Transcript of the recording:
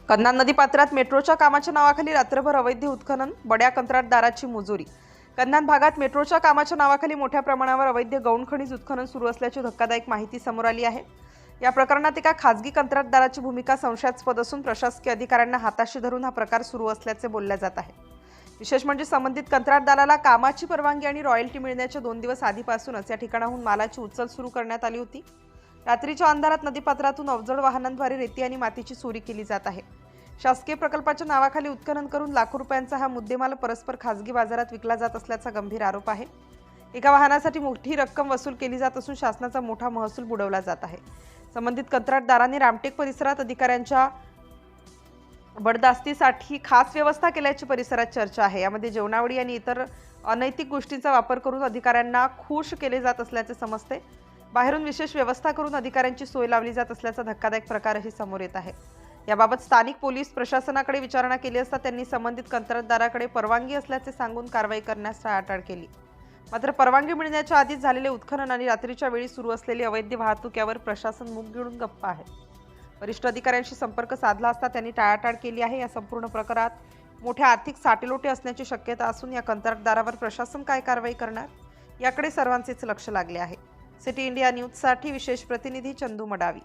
कन्हान नदीपात्रात मेट्रोच्या कामाच्या नावाखाली रात्रभर अवैध उत्खनन, बड्या कंत्राटदाराची मुजोरी। कन्हान भागात मेट्रोच्या कामाच्या नावाखाली मोठ्या प्रमाणावर अवैध गौण खनिज उत्खनन सुरू असल्याची धक्कादायक माहिती समोर आली आहे। या प्रकरणात एका खासगी कंत्राटदाराची भूमिका संशयास्पद असून प्रशासकीय अधिकाऱ्यांना हाताशी धरून हा प्रकार सुरू असल्याचे बोलले जात आहे। विशेष म्हणजे संबंधित कंत्राटदाराला कामाची परवानगी आणि रॉयल्टी मिळण्याच्या 2 दिवस आधीपासूनच या ठिकाणाहून मालाची उचल सुरू करण्यात आली होती। रात्रीच्या अंधारात नदीपात्रातून अवजड वाहनांद्वारे रेती आणि मातीची चोरी केली जात आहे। शासकीय प्रकल्पाच्या नावाखाली उत्खनन करून लाखो रुपयांचा हा मुद्देमाल परस्पर खासगी बाजारात विकला जात असल्याचा गंभीर आरोप आहे। एका वाहनासाठी मोठी रक्कम वसूल केली जात असून शासनाचा मोठा महसूल बुडवला जात आहे। संबंधित कंत्राटदारांनी रामटेक परिसरात अधिकाऱ्यांच्या बडदास्तीसाठी खास व्यवस्था केल्याची परिसरात चर्चा आहे। यामध्ये जेवणावळी आणि इतर अनैतिक गोष्टींचा वापर करून अधिकाऱ्यांना खुश केले जात असल्याचे समजते। बाहेरून विशेष व्यवस्था करून अधिकाऱ्यांची सोय लावली जात असल्याचा धक्कादायक प्रकारही समोर येत आहे। याबाबत स्थानिक पोलीस प्रशासनाकडे विचारणा केली असता त्यांनी संबंधित कंत्राटदाराकडे परवानगी असल्याचे सांगून कारवाई करण्यास टाळाटाळ केली। मात्र परवानगी मिळण्याच्या आधीच झालेले उत्खनन आणि रात्रीच्या वेळी सुरू असलेली अवैध वाहतूक यावर प्रशासन मुग गिळून गप्प आहे। वरिष्ठ अधिकाऱ्यांशी संपर्क साधला असता त्यांनी टाळाटाळ केली आहे। या संपूर्ण प्रकारात मोठे आर्थिक साटेलोटे असण्याची शक्यता असून या कंत्राटदारावर प्रशासन काय कारवाई करणार याकडे सर्वांचेच लक्ष लागले आहे। सिटी इंडिया न्यूजसाठी विशेष प्रतिनिधी चंदू मडावी।